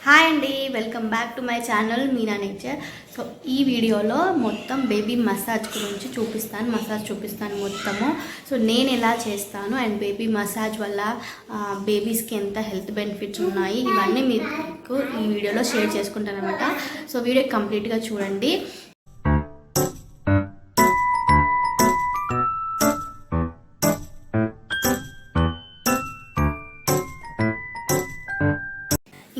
Hi అండి, welcome back to my channel Meena nature. So ఈ వీడియోలో మొత్తం బేబీ మసాజ్ గురించి చూపిస్తాను మొత్తము. సో నేను ఎలా చేస్తాను అండ్ బేబీ మసాజ్ వల్ల బేబీస్కి ఎంత హెల్త్ బెనిఫిట్స్ ఉన్నాయి ఇవన్నీ మీకు ఈ వీడియోలో షేర్ చేసుకుంటాను అనమాట. సో వీడియో కంప్లీట్గా చూడండి.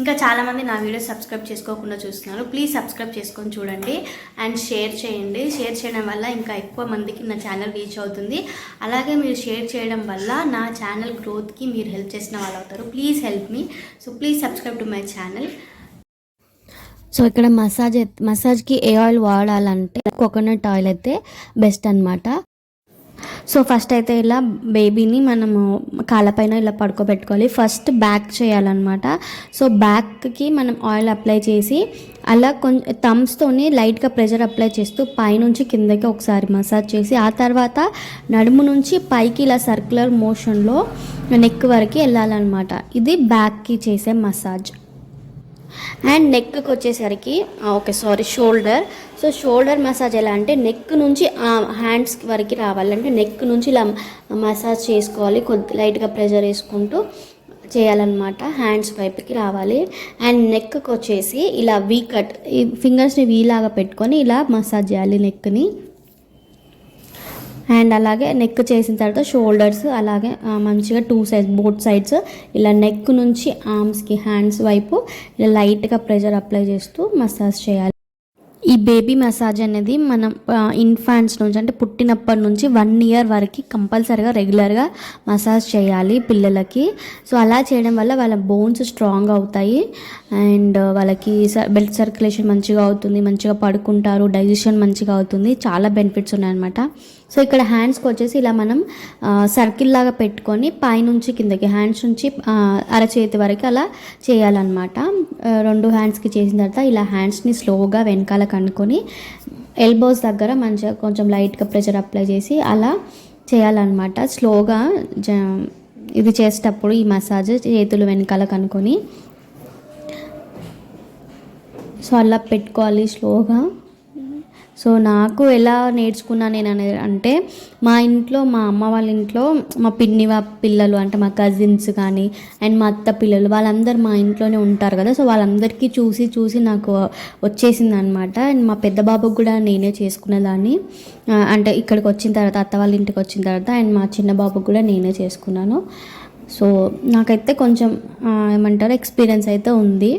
ఇంకా చాలామంది నా వీడియో సబ్స్క్రైబ్ చేసుకోకుండా చూస్తున్నారు. ప్లీజ్ సబ్స్క్రైబ్ చేసుకొని చూడండి అండ్ షేర్ చేయండి. షేర్ చేయడం వల్ల ఇంకా ఎక్కువ మందికి నా ఛానల్ రీచ్ అవుతుంది. అలాగే మీరు షేర్ చేయడం వల్ల నా ఛానల్ గ్రోత్కి మీరు హెల్ప్ చేసిన వాళ్ళు అవుతారు. Please help me. So please subscribe to my channel. So ఇక్కడ మసాజ్కి ఏ ఆయిల్ వాడాలంటే కోకోనట్ ఆయిల్ అయితే బెస్ట్ అనమాట. సో ఫస్ట్ అయితే ఇలా బేబీని మనము కాళ్ళపైన ఇలా పడుకోబెట్టుకోవాలి. ఫస్ట్ బ్యాక్ చేయాలన్నమాట. సో బ్యాక్కి మనం ఆయిల్ అప్లై చేసి అలా కొంచెం థమ్స్తోని లైట్గా ప్రెషర్ అప్లై చేస్తూ పైనుంచి కిందకి ఒకసారి మసాజ్ చేసి ఆ తర్వాత నడుము నుంచి పైకి ఇలా సర్క్యులర్ మోషన్లో నెక్ వరకు వెళ్ళాలన్నమాట. ఇది బ్యాక్కి చేసే మసాజ్. అండ్ నెక్కి వచ్చేసరికి షోల్డర్. సో షోల్డర్ మసాజ్ ఎలా అంటే నెక్ నుంచి హ్యాండ్స్ వరకు రావాలంటే నెక్ నుంచి ఇలా మసాజ్ చేసుకోవాలి. కొద్ది లైట్గా ప్రెషర్ వేసుకుంటూ చేయాలన్నమాట. హ్యాండ్స్ వైపుకి రావాలి. అండ్ నెక్కి వచ్చేసి ఇలా వీ కట్, ఈ ఫింగర్స్ని వీలాగా పెట్టుకొని ఇలా మసాజ్ చేయాలి నెక్ని. అండ్ అలాగే నెక్ చేసిన తర్వాత షోల్డర్స్ అలాగే మంచిగా బోత్ సైడ్స్ ఇలా నెక్ నుంచి ఆర్మ్స్కి హ్యాండ్స్ వైపు ఇలా లైట్గా ప్రెషర్ అప్లై చేస్తూ మసాజ్ చేయాలి. ఈ బేబీ మసాజ్ అనేది మనం ఇన్ఫాంట్స్ నుంచి అంటే పుట్టినప్పటి నుంచి 1 year వరకు కంపల్సరీగా రెగ్యులర్గా మసాజ్ చేయాలి పిల్లలకి. సో అలా చేయడం వల్ల వాళ్ళ బోన్స్ స్ట్రాంగ్ అవుతాయి అండ్ వాళ్ళకి బ్లడ్ సర్క్యులేషన్ మంచిగా అవుతుంది, మంచిగా పడుకుంటారు, డైజెషన్ మంచిగా అవుతుంది. చాలా బెనిఫిట్స్ ఉన్నాయన్నమాట. సో ఇక్కడ హ్యాండ్స్కి వచ్చేసి ఇలా మనం సర్కిల్ లాగా పెట్టుకొని పైనుంచి కిందకి హ్యాండ్స్ నుంచి అరచేతి వరకు అలా చేయాలన్నమాట. 2 హ్యాండ్స్కి చేసిన తర్వాత ఇలా హ్యాండ్స్ని స్లోగా వెనకాల కనుక్కొని ఎల్బోస్ దగ్గర మంచిగా కొంచెం లైట్గా ప్రెషర్ అప్లై చేసి అలా చేయాలన్నమాట. స్లోగా ఇది చేసేటప్పుడు ఈ మసాజ్ చేతులు వెనకాల కనుక్కొని సో అలా పెట్టుకోవాలి స్లోగా. సో నాకు ఎలా నేర్చుకున్నా నేను అంటే మా ఇంట్లో, మా అమ్మ వాళ్ళ ఇంట్లో మా పిన్ని పిల్లలు అంటే మా కజిన్స్ కానీ అండ్ మా అత్త పిల్లలు వాళ్ళందరూ మా ఇంట్లోనే ఉంటారు కదా. సో వాళ్ళందరికీ చూసి నాకు వచ్చేసింది అనమాట. అండ్ మా పెద్ద బాబుకి కూడా నేనే చేసుకునేదాన్ని. అంటే ఇక్కడికి వచ్చిన తర్వాత, అత్త వాళ్ళ ఇంటికి వచ్చిన తర్వాత అండ్ మా చిన్న బాబుకి కూడా నేనే చేసుకున్నాను. సో నాకైతే కొంచెం ఎక్స్పీరియన్స్ అయితే ఉంది.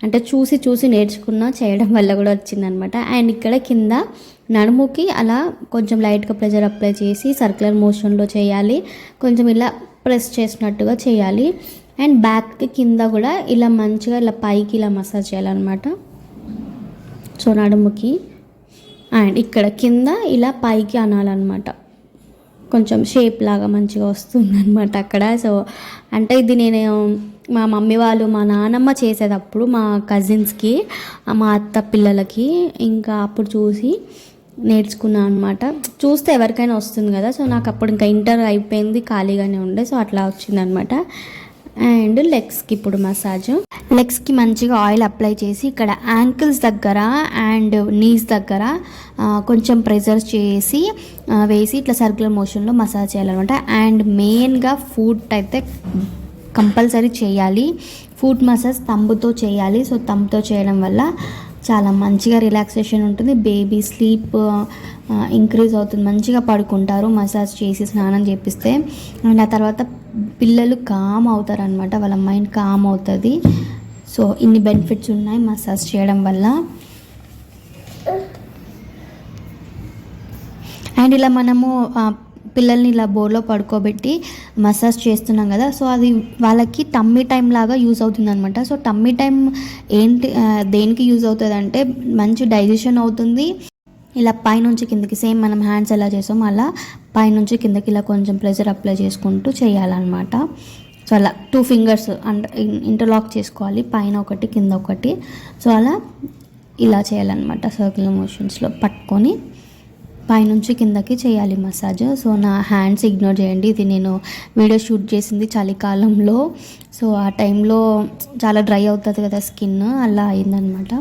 అంటే చూసి నేర్చుకున్నా, చేయడం వల్ల కూడా వచ్చిందనమాట. అండ్ ఇక్కడ కింద నడుముకి అలా కొంచెం లైట్గా ప్రెషర్ అప్లై చేసి సర్క్యులర్ మోషన్లో చేయాలి. కొంచెం ఇలా ప్రెస్ చేసినట్టుగా చేయాలి. అండ్ బ్యాక్కి కింద కూడా ఇలా మంచిగా ఇలా పైకి ఇలా మసాజ్ చేయాలన్నమాట. సో నడుముకి అండ్ ఇక్కడ కింద ఇలా పైకి అనాలన్నమాట. కొంచెం షేప్ లాగా మంచిగా వస్తుందన్నమాట అక్కడ. సో అంటే ఇది నేను మా మమ్మీ వాళ్ళు, మా నానమ్మ చేసేటప్పుడు మా కజిన్స్కి, మా అత్త పిల్లలకి ఇంకా అప్పుడు చూసి నేర్చుకున్నాను అనమాట. చూస్తే ఎవరికైనా వస్తుంది కదా. సో నాకు అప్పుడు ఇంకా ఇంటర్ అయిపోయింది, ఖాళీగానే ఉండే. సో అట్లా వచ్చిందనమాట. అండ్ లెగ్స్కి ఇప్పుడు మసాజ్. లెగ్స్కి మంచిగా ఆయిల్ అప్లై చేసి ఇక్కడ యాంకిల్స్ దగ్గర అండ్ నీస్ దగ్గర కొంచెం ప్రెషర్ చేసి వేసి ఇట్లా సర్క్యులర్ మోషన్లో మసాజ్ చేయాలన్నమాట. అండ్ మెయిన్గా ఫుట్ అయితే కంపల్సరీ చేయాలి. ఫుట్ మసాజ్ తంబుతో చేయాలి. సో తంబుతో చేయడం వల్ల చాలా మంచిగా రిలాక్సేషన్ ఉంటుంది. బేబీ స్లీప్ ఇంక్రీజ్ అవుతుంది, మంచిగా పడుకుంటారు మసాజ్ చేసి స్నానం చేపిస్తే. అండ్ ఆ తర్వాత పిల్లలు కామ్ అవుతారు అనమాట, వాళ్ళ మైండ్ కామ్ అవుతుంది. సో ఇన్ని బెనిఫిట్స్ ఉన్నాయి మసాజ్ చేయడం వల్ల. అండ్ ఇలా మనము పిల్లల్ని ఇలా బోర్లో పడుకోబెట్టి మసాజ్ చేస్తున్నాం కదా. సో అది వాళ్ళకి టమ్మీ టైం లాగా యూజ్ అవుతుంది అనమాట. సో టమ్మీ టైం దేనికి యూజ్ అవుతుంది అంటే మంచి డైజెషన్ అవుతుంది. ఇలా పైనుంచి కిందకి సేమ్ మనం హ్యాండ్స్ ఎలా చేసామో అలా పైనుంచి కిందకి ఇలా కొంచెం ప్రెషర్ అప్లై చేసుకుంటూ చేయాలన్నమాట. సో అలా 2 fingers ఇంటర్లాక్ చేసుకోవాలి, పైన ఒకటి కింద ఒకటి. సో అలా ఇలా చేయాలన్నమాట. సర్క్యులర్ మోషన్స్లో పట్టుకొని పైనుంచి కిందకి చేయాలి మసాజ్. సో నా హ్యాండ్స్ ఇగ్నోర్ చేయండి, ఇది నేను వీడియో షూట్ చేసింది చలికాలంలో. సో ఆ టైంలో చాలా డ్రై అవుతుంది కదా స్కిన్, అలా అయిందనమాట.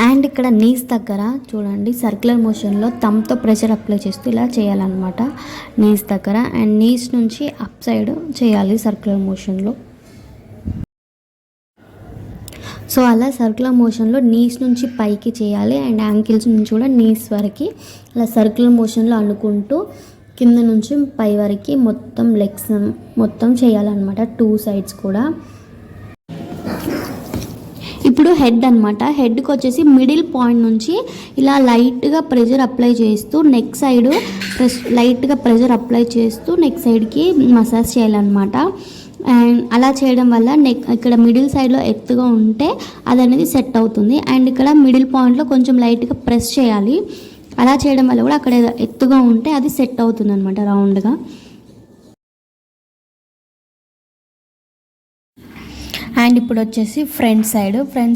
అండ్ ఇక్కడ నీస్ దగ్గర చూడండి సర్క్యులర్ మోషన్లో థంబ్తో ప్రెషర్ అప్లై చేస్తూ ఇలా చేయాలన్నమాట నీస్ దగ్గర. అండ్ నీస్ నుంచి అప్ సైడ్ చేయాలి సర్క్యులర్ మోషన్లో. సో అలా సర్క్యులర్ మోషన్లో నీస్ నుంచి పైకి చేయాలి అండ్ యాంకిల్స్ నుంచి కూడా నీస్ వరకు అలా సర్క్యులర్ మోషన్లో అనుకుంటూ కింద నుంచి పై వరకు మొత్తం లెగ్స్ మొత్తం చేయాలన్నమాట, 2 సైడ్స్ కూడా. ఇప్పుడు హెడ్ అనమాట. హెడ్కి వచ్చేసి మిడిల్ పాయింట్ నుంచి ఇలా లైట్గా ప్రెషర్ అప్లై చేస్తూ నెక్ సైడ్ లైట్గా ప్రెషర్ అప్లై చేస్తూ నెక్ సైడ్కి మసాజ్ చేయాలన్నమాట. అండ్ అలా చేయడం వల్ల నెక్ ఇక్కడ మిడిల్ సైడ్లో ఎత్తుగా ఉంటే అది అనేది సెట్ అవుతుంది. అండ్ ఇక్కడ మిడిల్ పాయింట్లో కొంచెం లైట్గా ప్రెస్ చేయాలి. అలా చేయడం వల్ల కూడా అక్కడ ఎత్తుగా ఉంటే అది సెట్ అవుతుంది అనమాట రౌండ్గా. అండ్ ఇప్పుడు వచ్చేసి ఫ్రంట్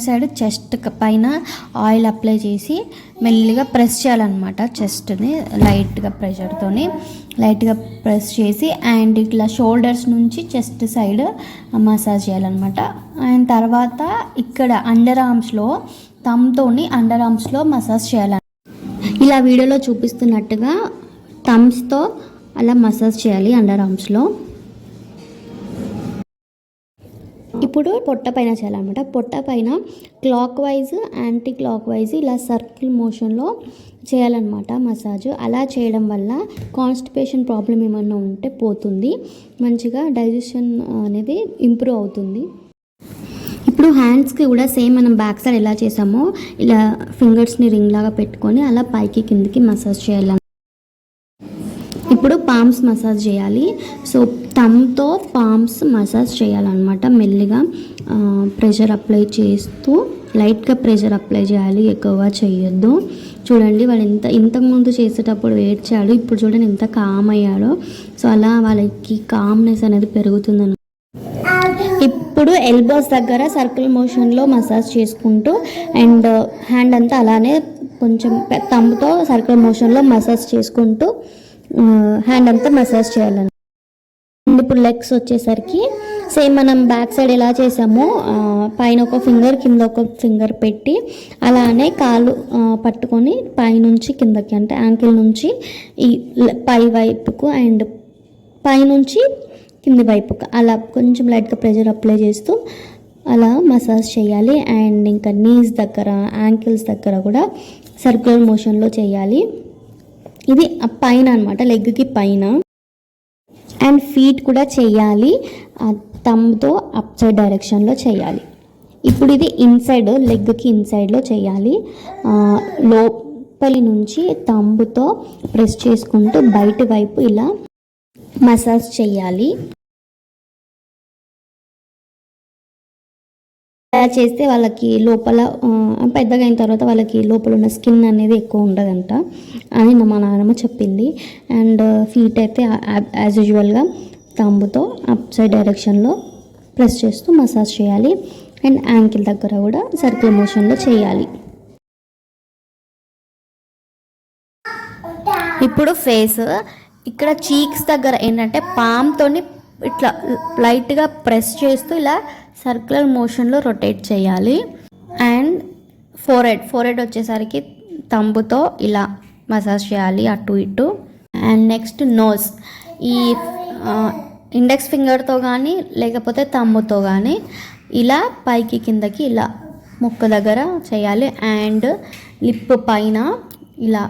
సైడ్ చెస్ట్ పైన ఆయిల్ అప్లై చేసి మెల్లిగా ప్రెస్ చేయాలన్నమాట. చెస్ట్ని లైట్గా ప్రెషర్తోని లైట్గా ప్రెస్ చేసి అండ్ ఇట్లా షోల్డర్స్ నుంచి చెస్ట్ సైడ్ మసాజ్ చేయాలన్నమాట. అండ్ తర్వాత ఇక్కడ అండర్ ఆర్మ్స్లో థంబ్తోని అండర్ ఆర్మ్స్లో మసాజ్ చేయాలి. ఇలా వీడియోలో చూపిస్తున్నట్టుగా థంబ్స్తో అలా మసాజ్ చేయాలి అండర్ ఆర్మ్స్లో. ఇప్పుడు పొట్ట పైన చేయాలన్నమాట. పొట్ట పైన clock wise anti clock wise ఇలా సర్కిల్ మోషన్లో చేయాలన్నమాట మసాజ్. అలా చేయడం వల్ల కాన్స్టిపేషన్ ప్రాబ్లం ఏమన్నా ఉంటే పోతుంది, మంచిగా డైజెషన్ అనేది ఇంప్రూవ్ అవుతుంది. ఇప్పుడు హ్యాండ్స్కి కూడా సేమ్ మనం బ్యాక్ సైడ్ ఎలా చేసామో ఇలా ఫింగర్స్ని రింగ్ లాగా పెట్టుకొని అలా పైకి కిందికి మసాజ్ చేయాలి. ఇప్పుడు పామ్స్ మసాజ్ చేయాలి. సో థంబ్తో పామ్స్ మసాజ్ చేయాలన్నమాట. మెల్లిగా ప్రెషర్ అప్లై చేస్తూ లైట్గా ప్రెషర్ అప్లై చేయాలి, ఎక్కువగా చేయొద్దు. చూడండి వాడు ఇంతకుముందు చేసేటప్పుడు ఏడ్చాడు, ఇప్పుడు చూడండి ఎంత కామ్ అయ్యాడో. సో అలా వాళ్ళకి కామ్నెస్ అనేది పెరుగుతుందన్నమాట. ఇప్పుడు ఎల్బోస్ దగ్గర సర్కిల్ మోషన్లో మసాజ్ చేసుకుంటూ అండ్ హ్యాండ్ అంతా అలానే కొంచెం థంబ్తో సర్కిల్ మోషన్లో మసాజ్ చేసుకుంటూ హ్యాండ్ అంతా మసాజ్ చేయాలని. ఇప్పుడు లెగ్స్ వచ్చేసరికి సేమ్ మనం బ్యాక్ సైడ్ ఎలా చేసామో పైన ఒక ఫింగర్ కింద ఒక ఫింగర్ పెట్టి అలానే కాలు పట్టుకొని పైనుంచి కిందకి అంటే యాంకిల్ నుంచి ఈ పై వైపుకు అండ్ పైనుంచి కింది వైపుకు అలా కొంచెం లైట్గా ప్రెషర్ అప్లై చేస్తూ అలా మసాజ్ చేయాలి. అండ్ ఇంకా నీస్ దగ్గర యాంకిల్స్ దగ్గర కూడా సర్క్యులర్ మోషన్లో చేయాలి. ఇది పైన అనమాట, లెగ్కి పైన. అండ్ ఫీట్ కూడా చేయాలి, థంబ్తో అప్ సైడ్ డైరెక్షన్లో చేయాలి. ఇప్పుడు ఇది ఇన్సైడ్ లెగ్కి ఇన్సైడ్లో చేయాలి. లోపలి నుంచి థంబ్తో ప్రెస్ చేసుకుంటూ బయట వైపు ఇలా మసాజ్ చేయాలి. అలా చేస్తే వాళ్ళకి లోపల పెద్దగా అయిన తర్వాత వాళ్ళకి లోపల ఉన్న స్కిన్ అనేది ఎక్కువ ఉండదంట అని మా నాన్నమ్మ చెప్పింది. అండ్ ఫీట్ అయితే యాజ్ యూజువల్గా థంబ్తో అప్ సైడ్ డైరెక్షన్లో ప్రెస్ చేస్తూ మసాజ్ చేయాలి. అండ్ యాంకిల్ దగ్గర కూడా సర్కిల్ మోషన్లో చేయాలి. ఇప్పుడు ఫేస్ ఇక్కడ చీక్స్ దగ్గర ఏంటంటే పామ్తోని ఇట్లా లైట్గా ప్రెస్ చేస్తూ ఇలా సర్క్యులర్ మోషన్లో రొటేట్ చేయాలి. అండ్ ఫోరెడ్ వచ్చేసరికి థంబ్తో ఇలా మసాజ్ చేయాలి అటు ఇటు. అండ్ నెక్స్ట్ నోస్, ఈ ఇండెక్స్ ఫింగర్తో కానీ లేకపోతే థంబ్తో కానీ ఇలా పైకి కిందకి ఇలా ముక్కు దగ్గర చేయాలి. అండ్ లిప్ పైన ఇలా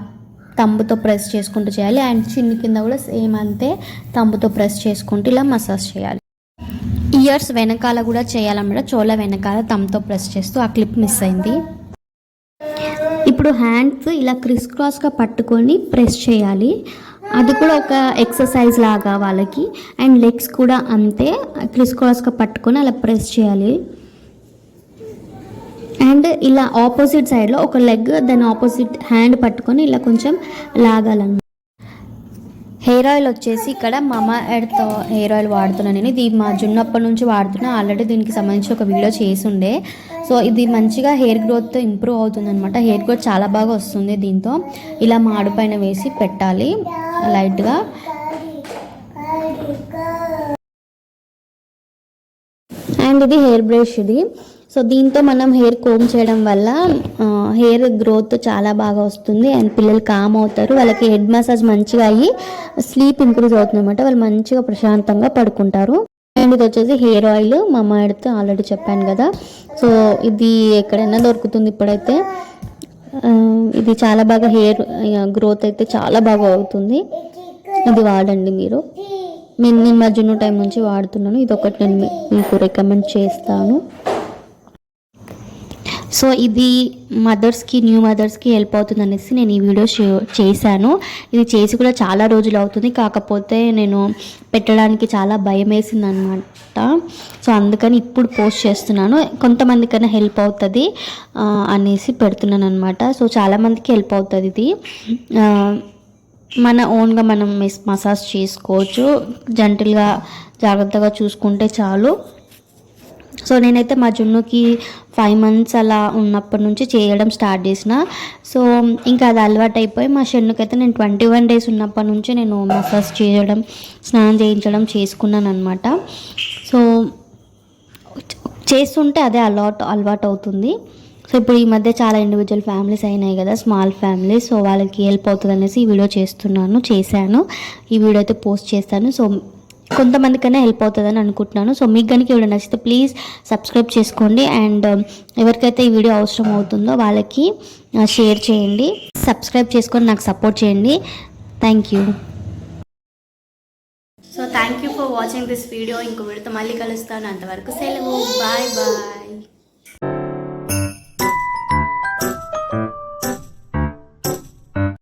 థంబ్తో ప్రెస్ చేసుకుంటూ చేయాలి. అండ్ చిన్న కింద కూడా సేమ్ అంతే థంబ్తో ప్రెస్ చేసుకుంటూ ఇలా మసాజ్ చేయాలి. ఇయర్స్ వెనకాల కూడా చేయాలన్నమాట, చోల వెనకాల థంబ్తో ప్రెస్ చేస్తూ. ఆ క్లిప్ మిస్ అయింది. ఇప్పుడు హ్యాండ్స్ ఇలా క్రిస్ క్రాస్గా పట్టుకొని ప్రెస్ చేయాలి, అది కూడా ఒక ఎక్సర్సైజ్ లాగా వాళ్ళకి. అండ్ లెగ్స్ కూడా అంతే క్రిస్ క్రాస్గా పట్టుకొని అలా ప్రెస్ చేయాలి. అండ్ ఇలా ఆపోజిట్ సైడ్లో ఒక లెగ్ దాని ఆపోజిట్ హ్యాండ్ పట్టుకొని ఇలా కొంచెం లాగాలన్నమాట. హెయిర్ ఆయిల్ వచ్చేసి ఇక్కడ మామా ఎర్త్ హెయిర్ ఆయిల్ వాడుతున్నాను నేను. ఇది మా జున్నప్పటి నుంచి వాడుతున్నా. ఆల్రెడీ దీనికి సంబంధించి ఒక వీడియో చేసి ఉండే. సో ఇది మంచిగా హెయిర్ గ్రోత్ ఇంప్రూవ్ అవుతుంది అనమాట. హెయిర్ గ్రోత్ చాలా బాగా వస్తుంది దీంతో. ఇలా మాడు పైన వేసి పెట్టాలి లైట్గా. అండ్ ఇది హెయిర్ బ్రష్ ఇది. సో దీంతో మనం హెయిర్ కోమ్ చేయడం వల్ల హెయిర్ గ్రోత్ చాలా బాగా వస్తుంది. అండ్ పిల్లలు కామ్ అవుతారు. వాళ్ళకి హెడ్ మసాజ్ మంచిగా అయ్యి స్లీప్ ఇంప్రూవ్ అవుతుంది అనమాట. వాళ్ళు మంచిగా ప్రశాంతంగా పడుకుంటారు. అండ్ ఇది వచ్చేసి హెయిర్ ఆయిల్ మామా ఎర్త్ ఆల్రెడీ చెప్పాను కదా. సో ఇది ఎక్కడైనా దొరుకుతుంది ఇప్పుడైతే. ఇది చాలా బాగా హెయిర్ గ్రోత్ అయితే చాలా బాగా అవుతుంది. ఇది వాడండి మీరు. నేను మా జున్ను టైం నుంచి వాడుతున్నాను. ఇది ఒకటి నేను మీకు రికమెండ్ చేస్తాను. సో ఇది మదర్స్కి, న్యూ మదర్స్కి హెల్ప్ అవుతుంది అనేసి నేను ఈ వీడియో చేశాను. ఇది చేసి కూడా చాలా రోజులు అవుతుంది. కాకపోతే నేను పెట్టడానికి చాలా భయం వేసింది అనమాట. సో అందుకని ఇప్పుడు పోస్ట్ చేస్తున్నాను. కొంతమందికైనా హెల్ప్ అవుతుంది అనేసి పెడుతున్నాను అనమాట. సో చాలామందికి హెల్ప్ అవుతుంది ఇది. మన ఓన్గా మనం మసాజ్ చేసుకోవచ్చు. జెంటిల్గా జాగ్రత్తగా చూసుకుంటే చాలు. సో నేనైతే మా జున్నుకి 5 months అలా ఉన్నప్పటి నుంచి చేయడం స్టార్ట్ చేసిన. సో ఇంకా అది అలవాటు అయిపోయి మా షెన్నుకైతే నేను 21 days ఉన్నప్పటి నుంచి నేను మసాజ్ చేయడం, స్నానం చేయించడం చేసుకున్నాను అనమాట. సో చేస్తుంటే అదే అలవాటు అవుతుంది. సో ఇప్పుడు ఈ మధ్య చాలా ఇండివిజువల్ ఫ్యామిలీస్ అయినాయి కదా, స్మాల్ ఫ్యామిలీస్. సో వాళ్ళకి హెల్ప్ అవుతుంది అనేసి ఈ వీడియో చేశాను. ఈ వీడియో అయితే పోస్ట్ చేస్తాను. సో కొంతమందికైనా హెల్ప్ అవుతుందని అనుకుంటున్నాను. సో మీకు కనుక వీడియో నచ్చితే ప్లీజ్ సబ్స్క్రైబ్ చేసుకోండి. అండ్ ఎవరికైతే ఈ వీడియో అవసరం అవుతుందో వాళ్ళకి షేర్ చేయండి. సబ్స్క్రైబ్ చేసుకొని నాకు సపోర్ట్ చేయండి. Thank you. So thank you for watching this video. ఇంకో వీడియోతో మళ్ళీ కలుస్తాను. అంతవరకు సెలవు. Bye bye.